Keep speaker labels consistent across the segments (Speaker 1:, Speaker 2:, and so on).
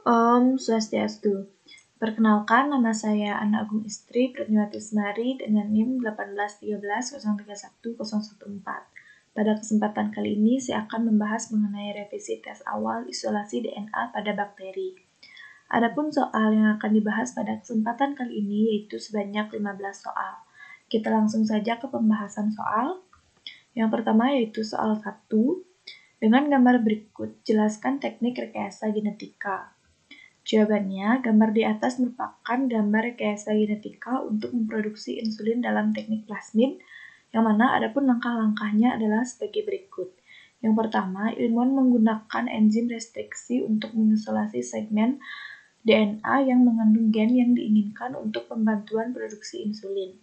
Speaker 1: Om Swastiastu. Perkenalkan, nama saya Ana Agung Istri Pratniwati Semari dengan NIM 181303114. Pada kesempatan kali ini, saya akan membahas mengenai revisi tes awal isolasi DNA pada bakteri. Adapun soal yang akan dibahas pada kesempatan kali ini yaitu sebanyak 15 soal. Kita langsung saja ke pembahasan soal. Yang pertama yaitu soal 1. Dengan gambar berikut, jelaskan teknik rekayasa genetika. Jawabannya, gambar di atas merupakan gambar rekayasa genetika untuk memproduksi insulin dalam teknik plasmid, yang mana adapun langkah-langkahnya adalah sebagai berikut. Yang pertama, ilmuwan menggunakan enzim restriksi untuk mengisolasi segmen DNA yang mengandung gen yang diinginkan untuk pembantuan produksi insulin.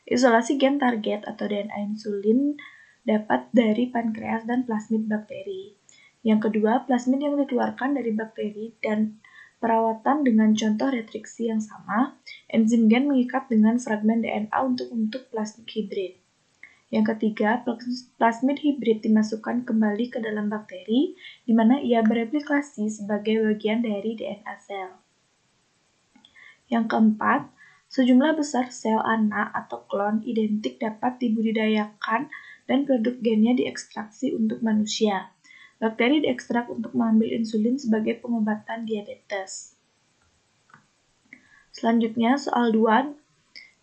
Speaker 1: Isolasi gen target atau DNA insulin dapat dari pankreas dan plasmid bakteri. Yang kedua, plasmid yang dikeluarkan dari bakteri dan perawatan dengan contoh restriksi yang sama, enzim gen mengikat dengan fragmen DNA untuk membentuk plasmid hibrid. Yang ketiga, plasmid hibrid dimasukkan kembali ke dalam bakteri, di mana ia bereplikasi sebagai bagian dari DNA sel. Yang keempat, sejumlah besar sel anak atau klon identik dapat dibudidayakan dan produk gennya diekstraksi untuk manusia. Bakteri diekstrak untuk mengambil insulin sebagai pengobatan diabetes. Selanjutnya, soal 2.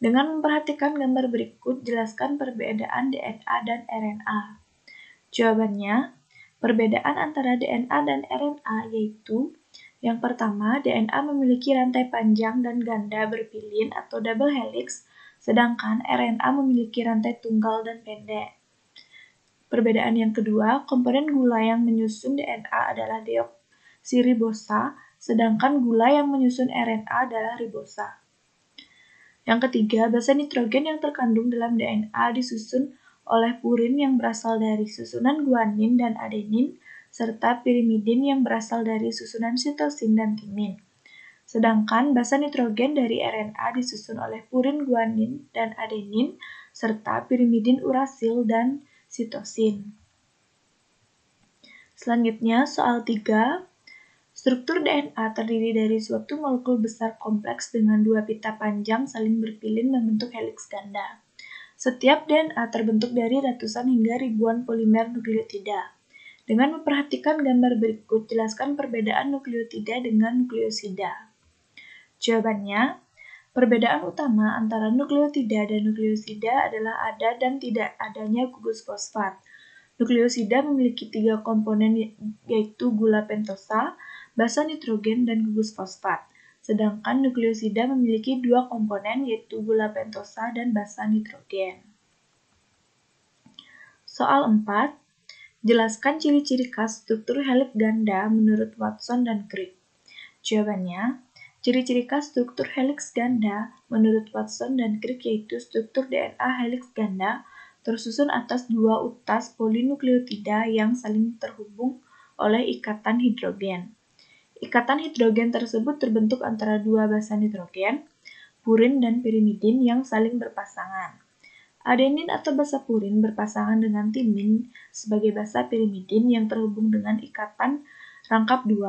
Speaker 1: Dengan memperhatikan gambar berikut, jelaskan perbedaan DNA dan RNA. Jawabannya, perbedaan antara DNA dan RNA yaitu yang pertama, DNA memiliki rantai panjang dan ganda berpilin atau double helix, sedangkan RNA memiliki rantai tunggal dan pendek. Perbedaan yang kedua, komponen gula yang menyusun DNA adalah deoksiribosa, sedangkan gula yang menyusun RNA adalah ribosa. Yang ketiga, basa nitrogen yang terkandung dalam DNA disusun oleh purin yang berasal dari susunan guanin dan adenin, serta pirimidin yang berasal dari susunan sitosin dan timin. Sedangkan basa nitrogen dari RNA disusun oleh purin guanin dan adenin, serta pirimidin urasil dan sitosin. Selanjutnya, soal 3. Struktur DNA terdiri dari suatu molekul besar kompleks dengan dua pita panjang saling berpilin membentuk heliks ganda. Setiap DNA terbentuk dari ratusan hingga ribuan polimer nukleotida. Dengan memperhatikan gambar berikut, jelaskan perbedaan nukleotida dengan nukleosida. Jawabannya, perbedaan utama antara nukleotida dan nukleosida adalah ada dan tidak adanya gugus fosfat. Nukleosida memiliki 3 komponen yaitu gula pentosa, basa nitrogen, dan gugus fosfat. Sedangkan nukleosida memiliki 2 komponen yaitu gula pentosa dan basa nitrogen. Soal 4. Jelaskan ciri-ciri khas struktur heliks ganda menurut Watson dan Crick. Jawabannya, ciri-ciri khas struktur heliks ganda menurut Watson dan Crick yaitu struktur DNA heliks ganda tersusun atas 2 utas polinukleotida yang saling terhubung oleh ikatan hidrogen. Ikatan hidrogen tersebut terbentuk antara 2 basa nitrogen, purin dan pirimidin yang saling berpasangan. Adenin atau basa purin berpasangan dengan timin sebagai basa pirimidin yang terhubung dengan ikatan rangkap 2.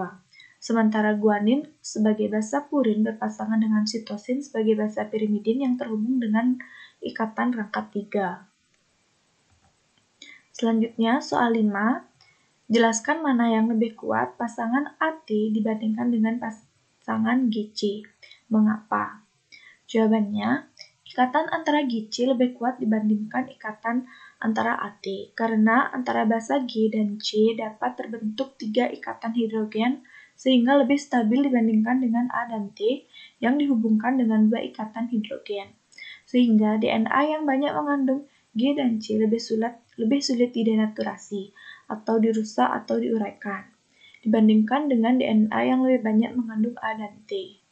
Speaker 1: Sementara guanin sebagai basa purin berpasangan dengan sitosin sebagai basa pirimidin yang terhubung dengan ikatan rangkap 3. Selanjutnya, soal 5. Jelaskan mana yang lebih kuat pasangan AT dibandingkan dengan pasangan GC. Mengapa? Jawabannya, ikatan antara GC lebih kuat dibandingkan ikatan antara AT, karena antara basa G dan C dapat terbentuk 3 ikatan hidrogen sehingga lebih stabil dibandingkan dengan A dan T yang dihubungkan dengan 2 ikatan hidrogen. Sehingga DNA yang banyak mengandung G dan C lebih sulit didenaturasi atau dirusak atau diuraikan dibandingkan dengan DNA yang lebih banyak mengandung A dan T.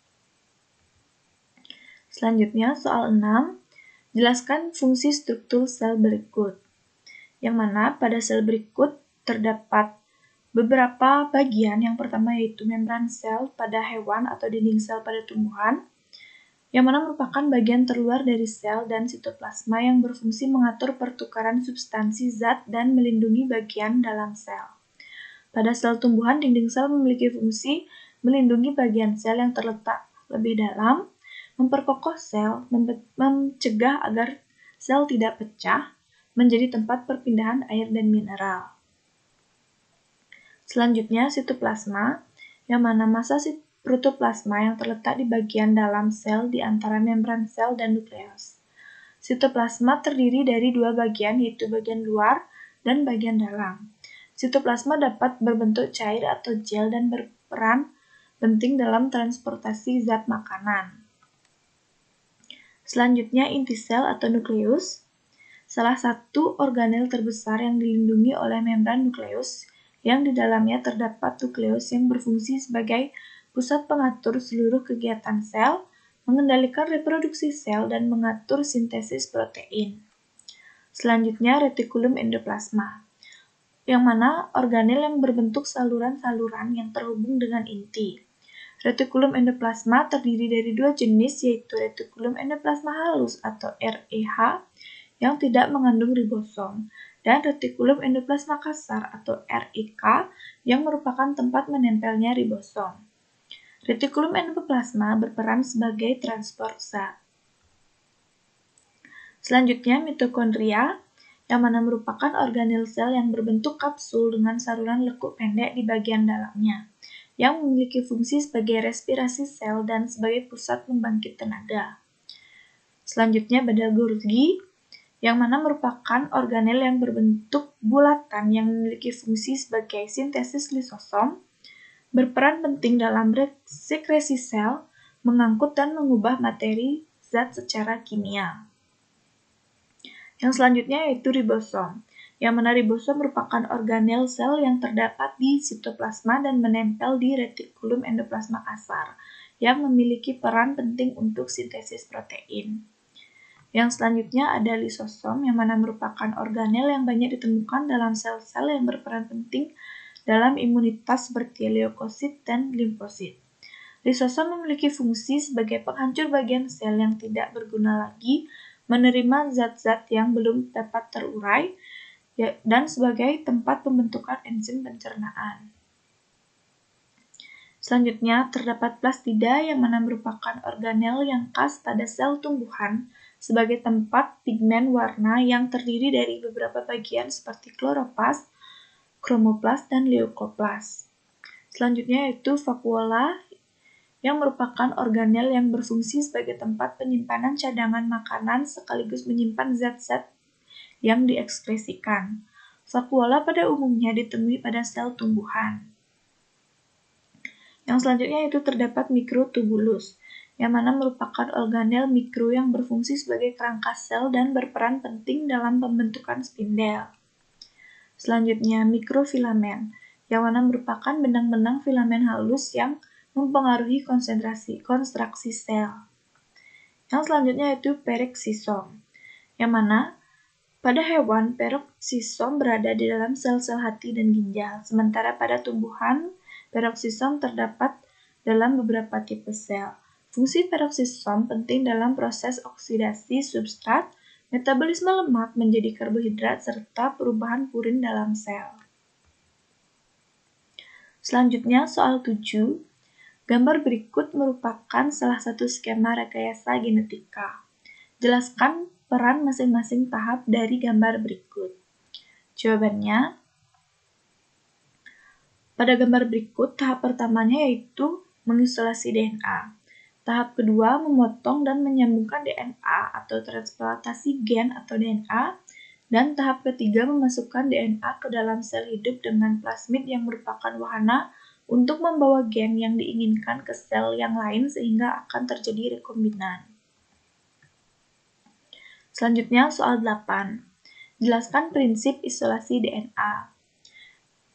Speaker 1: Selanjutnya, soal 6. Jelaskan fungsi struktur sel berikut. Yang mana pada sel berikut terdapat beberapa bagian. Yang pertama yaitu membran sel pada hewan atau dinding sel pada tumbuhan, yang mana merupakan bagian terluar dari sel dan sitoplasma yang berfungsi mengatur pertukaran substansi zat dan melindungi bagian dalam sel. Pada sel tumbuhan, dinding sel memiliki fungsi melindungi bagian sel yang terletak lebih dalam, memperkokoh sel, mencegah agar sel tidak pecah, menjadi tempat perpindahan air dan mineral. Selanjutnya, sitoplasma, yang mana massa protoplasma yang terletak di bagian dalam sel di antara membran sel dan nukleus. Sitoplasma terdiri dari dua bagian, yaitu bagian luar dan bagian dalam. Sitoplasma dapat berbentuk cair atau gel dan berperan penting dalam transportasi zat makanan. Selanjutnya, inti sel atau nukleus, salah satu organel terbesar yang dilindungi oleh membran nukleus, yang di dalamnya terdapat nukleus yang berfungsi sebagai pusat pengatur seluruh kegiatan sel, mengendalikan reproduksi sel, dan mengatur sintesis protein. Selanjutnya, retikulum endoplasma, yang mana organel yang berbentuk saluran-saluran yang terhubung dengan inti. Retikulum endoplasma terdiri dari dua jenis, yaitu retikulum endoplasma halus atau REH yang tidak mengandung ribosom, dan retikulum endoplasma kasar atau REK yang merupakan tempat menempelnya ribosom. Retikulum endoplasma berperan sebagai transport zat. Selanjutnya, mitokondria, yang mana merupakan organel sel yang berbentuk kapsul dengan saluran lekuk pendek di bagian dalamnya, yang memiliki fungsi sebagai respirasi sel dan sebagai pusat pembangkit tenaga. Selanjutnya, badal Golgi, yang mana merupakan organel yang berbentuk bulatan yang memiliki fungsi sebagai sintesis lisosom, berperan penting dalam sekresi sel, mengangkut dan mengubah materi zat secara kimia. Yang selanjutnya yaitu ribosom, yang mana ribosom merupakan organel sel yang terdapat di sitoplasma dan menempel di retikulum endoplasma kasar, yang memiliki peran penting untuk sintesis protein. Yang selanjutnya ada lisosom, yang mana merupakan organel yang banyak ditemukan dalam sel-sel yang berperan penting dalam imunitas seperti leukosit dan limfosit. Lisosom memiliki fungsi sebagai penghancur bagian sel yang tidak berguna lagi, menerima zat-zat yang belum dapat terurai, dan sebagai tempat pembentukan enzim pencernaan. Selanjutnya, terdapat plastida yang mana merupakan organel yang khas pada sel tumbuhan sebagai tempat pigmen warna yang terdiri dari beberapa bagian seperti kloroplas, kromoplas, dan leukoplas. Selanjutnya yaitu vakuola, yang merupakan organel yang berfungsi sebagai tempat penyimpanan cadangan makanan sekaligus menyimpan zat-zat yang diekskresikan. Vakuola pada umumnya ditemui pada sel tumbuhan. Yang selanjutnya itu terdapat mikrotubulus, yang mana merupakan organel mikro yang berfungsi sebagai kerangka sel dan berperan penting dalam pembentukan spindel. Selanjutnya mikrofilamen, yang mana merupakan benang-benang filamen halus yang mempengaruhi konstruksi sel. Yang selanjutnya yaitu peroksisom, yang mana pada hewan peroksisom berada di dalam sel-sel hati dan ginjal, sementara pada tumbuhan peroksisom terdapat dalam beberapa tipe sel. Fungsi peroksisom penting dalam proses oksidasi substrat, metabolisme lemak menjadi karbohidrat, serta perubahan purin dalam sel. Selanjutnya, soal 7. Gambar berikut merupakan salah satu skema rekayasa genetika. Jelaskan peran masing-masing tahap dari gambar berikut. Jawabannya, pada gambar berikut, tahap pertamanya yaitu mengisolasi DNA. Tahap kedua, memotong dan menyambungkan DNA atau transplantasi gen atau DNA. Dan tahap ketiga, memasukkan DNA ke dalam sel hidup dengan plasmid yang merupakan wahana untuk membawa gen yang diinginkan ke sel yang lain sehingga akan terjadi rekombinan. Selanjutnya, soal 8. Jelaskan prinsip isolasi DNA.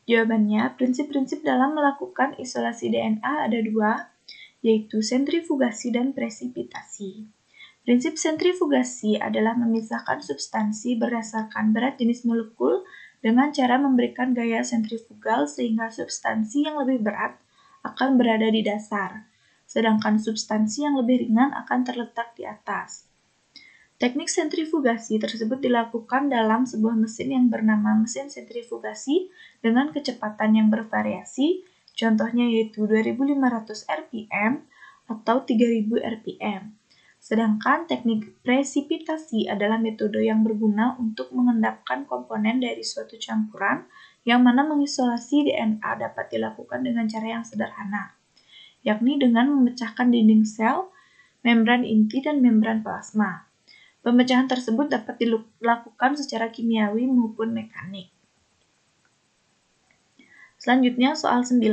Speaker 1: Jawabannya, prinsip-prinsip dalam melakukan isolasi DNA ada dua, yaitu sentrifugasi dan presipitasi. Prinsip sentrifugasi adalah memisahkan substansi berdasarkan berat jenis molekul dengan cara memberikan gaya sentrifugal sehingga substansi yang lebih berat akan berada di dasar, sedangkan substansi yang lebih ringan akan terletak di atas. Teknik sentrifugasi tersebut dilakukan dalam sebuah mesin yang bernama mesin sentrifugasi dengan kecepatan yang bervariasi, Contohnya yaitu 2500 rpm atau 3000 rpm. Sedangkan teknik presipitasi adalah metode yang berguna untuk mengendapkan komponen dari suatu campuran yang mana mengisolasi DNA dapat dilakukan dengan cara yang sederhana, yakni dengan memecahkan dinding sel, membran inti, dan membran plasma. Pemecahan tersebut dapat dilakukan secara kimiawi maupun mekanik. Selanjutnya soal 9,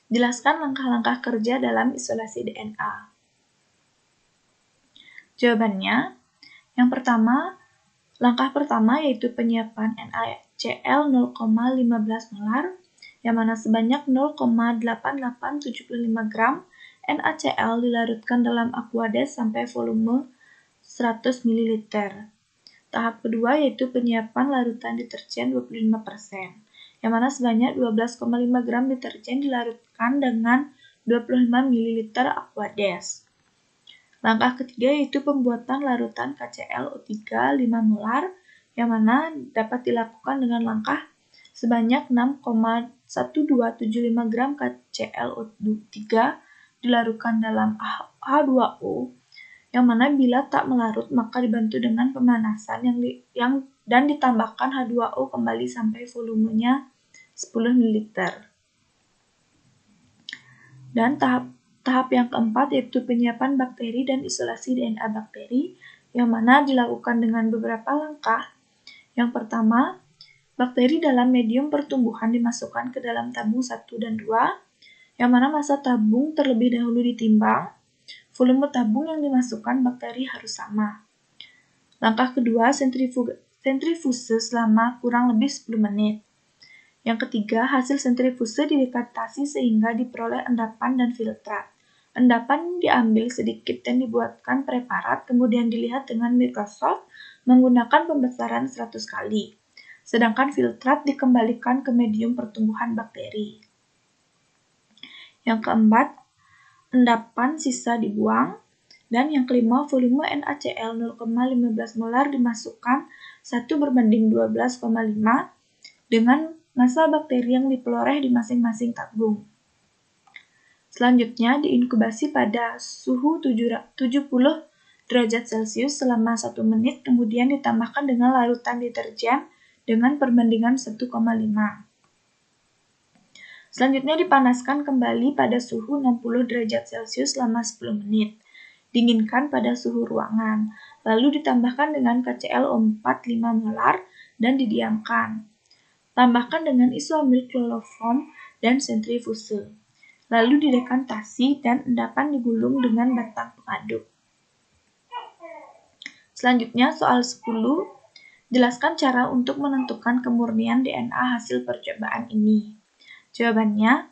Speaker 1: jelaskan langkah-langkah kerja dalam isolasi DNA. Jawabannya, yang pertama, langkah pertama yaitu penyiapan NaCl 0,15 molar, yang mana sebanyak 0,8875 gram NaCl dilarutkan dalam Aquades sampai volume 100 ml. Tahap kedua yaitu penyiapan larutan deterjen 25%. Yang mana sebanyak 12,5 gram deterjen dilarutkan dengan 25 ml Aquades. Langkah ketiga yaitu pembuatan larutan KClO3 5 molar, yang mana dapat dilakukan dengan langkah sebanyak 6,1275 gram KClO3 dilarutkan dalam H2O, yang mana bila tak melarut maka dibantu dengan pemanasan dan ditambahkan H2O kembali sampai volumenya 10 ml. Dan tahap yang keempat yaitu penyiapan bakteri dan isolasi DNA bakteri, yang mana dilakukan dengan beberapa langkah. Yang pertama, bakteri dalam medium pertumbuhan dimasukkan ke dalam tabung 1 dan 2, yang mana massa tabung terlebih dahulu ditimbang. Volume tabung yang dimasukkan bakteri harus sama. Langkah kedua, sentrifuse selama kurang lebih 10 menit. Yang ketiga, hasil sentrifuse didekantasi sehingga diperoleh endapan dan filtrat. Endapan diambil sedikit dan dibuatkan preparat, kemudian dilihat dengan mikroskop menggunakan pembesaran 100 kali. Sedangkan filtrat dikembalikan ke medium pertumbuhan bakteri. Yang keempat, endapan sisa dibuang. Dan yang kelima, volume NaCl 0,15 molar dimasukkan 1:12,5 dengan massa bakteri yang dipeloreh di masing-masing tabung. Selanjutnya, diinkubasi pada suhu 70 derajat Celcius selama 1 menit, kemudian ditambahkan dengan larutan deterjen dengan perbandingan 1,5. Selanjutnya dipanaskan kembali pada suhu 60 derajat Celcius selama 10 menit. Dinginkan pada suhu ruangan, lalu ditambahkan dengan KClO4 5 molar dan didiamkan. Tambahkan dengan isoamil kloroform dan sentrifuse. Lalu didekantasi dan endapan digulung dengan batang pengaduk. Selanjutnya soal 10, jelaskan cara untuk menentukan kemurnian DNA hasil percobaan ini. Jawabannya,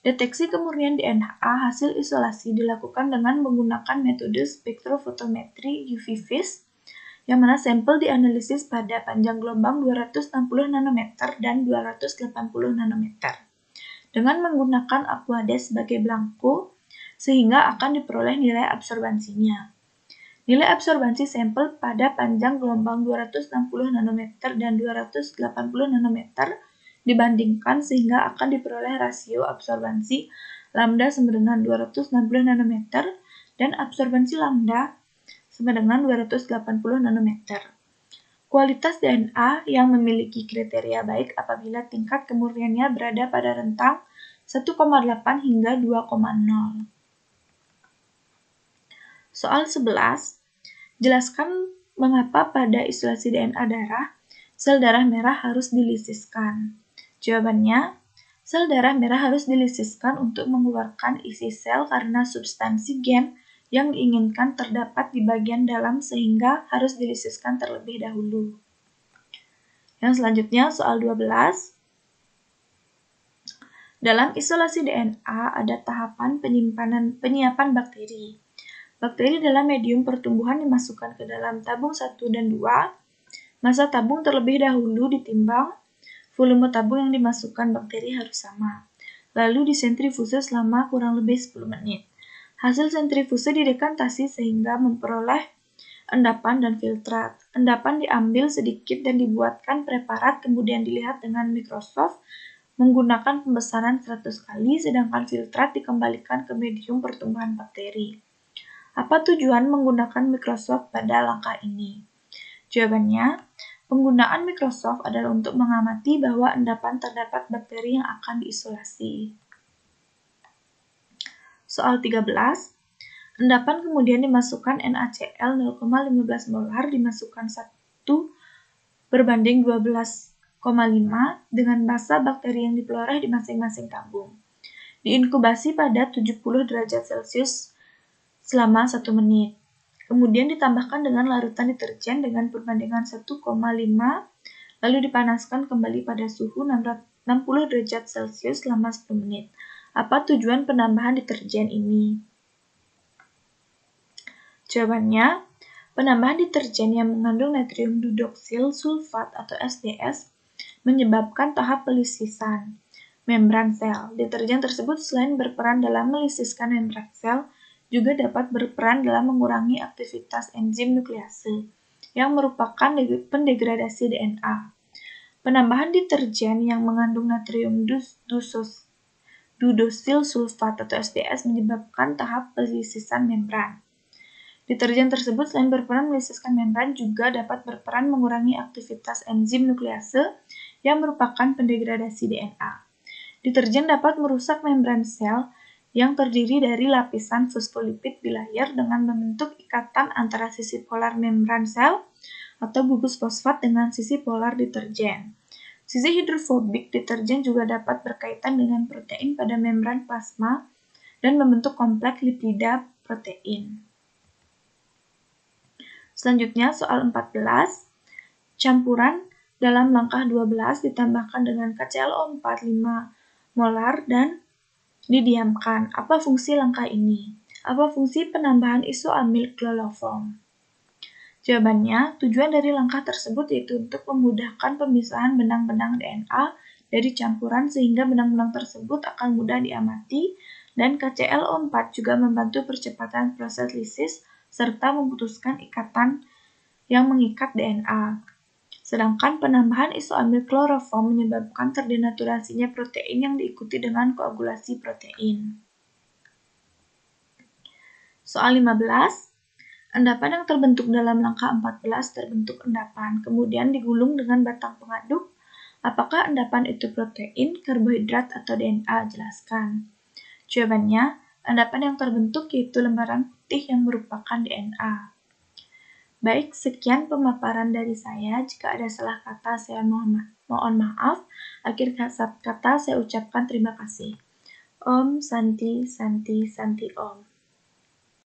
Speaker 1: deteksi kemurnian DNA hasil isolasi dilakukan dengan menggunakan metode spektrofotometri UV-Vis, yang mana sampel dianalisis pada panjang gelombang 260 nanometer dan 280 nanometer. Dengan menggunakan Aquades sebagai belangko, sehingga akan diperoleh nilai absorbansinya. Nilai absorbansi sampel pada panjang gelombang 260 nanometer dan 280 nanometer dibandingkan sehingga akan diperoleh rasio absorbansi lambda sama dengan 260 nanometer dan absorbansi lambda sama dengan 280 nanometer. Kualitas DNA yang memiliki kriteria baik apabila tingkat kemurniannya berada pada rentang 1,8 hingga 2,0. Soal 11, jelaskan mengapa pada isolasi DNA darah, sel darah merah harus dilisiskan. Jawabannya, sel darah merah harus dilisiskan untuk mengeluarkan isi sel karena substansi gen yang diinginkan terdapat di bagian dalam sehingga harus dilisiskan terlebih dahulu. Yang selanjutnya soal 12. Dalam isolasi DNA ada tahapan penyiapan bakteri. Bakteri dalam medium pertumbuhan dimasukkan ke dalam tabung 1 dan 2. Massa tabung terlebih dahulu ditimbang. Volume tabung yang dimasukkan bakteri harus sama. Lalu disentrifuse selama kurang lebih 10 menit. Hasil sentrifuse didekantasi sehingga memperoleh endapan dan filtrat. Endapan diambil sedikit dan dibuatkan preparat, kemudian dilihat dengan mikroskop menggunakan pembesaran 100 kali, sedangkan filtrat dikembalikan ke medium pertumbuhan bakteri. Apa tujuan menggunakan mikroskop pada langkah ini? Jawabannya, penggunaan mikroskop adalah untuk mengamati bahwa endapan terdapat bakteri yang akan diisolasi. Soal 13. Endapan kemudian dimasukkan NaCl 0,15 molar dimasukkan 1/12,5 dengan massa bakteri yang dipeloreh di masing-masing tabung. Diinkubasi pada 70 derajat Celcius selama 1 menit. Kemudian ditambahkan dengan larutan deterjen dengan perbandingan 1,5, lalu dipanaskan kembali pada suhu 60 derajat Celcius selama 10 menit. Apa tujuan penambahan deterjen ini? Jawabannya, penambahan deterjen yang mengandung natrium dudoksil sulfat atau SDS menyebabkan tahap pelisisan membran sel. Deterjen tersebut selain berperan dalam melisiskan membran sel, juga dapat berperan dalam mengurangi aktivitas enzim nuklease, yang merupakan pendegradasi DNA. Penambahan deterjen yang mengandung natrium dudosil sulfat atau SDS menyebabkan tahap pelisisan membran. Deterjen tersebut selain berperan melisiskan membran juga dapat berperan mengurangi aktivitas enzim nuklease yang merupakan pendegradasi DNA. Deterjen dapat merusak membran sel yang terdiri dari lapisan fosfolipid bilayer dengan membentuk ikatan antara sisi polar membran sel atau gugus fosfat dengan sisi polar deterjen. Sisi hidrofobik deterjen juga dapat berkaitan dengan protein pada membran plasma dan membentuk kompleks lipida protein. Selanjutnya, soal 14. Campuran dalam langkah 12 ditambahkan dengan KClO4 5 molar dan didiamkan. Apa fungsi langkah ini? Apa fungsi penambahan isoamil kloroform? Jawabannya, tujuan dari langkah tersebut yaitu untuk memudahkan pemisahan benang-benang DNA dari campuran sehingga benang-benang tersebut akan mudah diamati, dan KClO4 juga membantu percepatan proses lisis serta memutuskan ikatan yang mengikat DNA. Sedangkan penambahan isoamil kloroform menyebabkan terdenaturasinya protein yang diikuti dengan koagulasi protein. Soal 15. Endapan yang terbentuk dalam langkah 14 terbentuk endapan, kemudian digulung dengan batang pengaduk. Apakah endapan itu protein, karbohidrat, atau DNA? Jelaskan. Jawabannya, endapan yang terbentuk yaitu lembaran putih yang merupakan DNA. Baik, sekian pemaparan dari saya. Jika ada salah kata, saya mohon maaf. Akhir kata saya ucapkan terima kasih. Om Santi Santi Santi Om.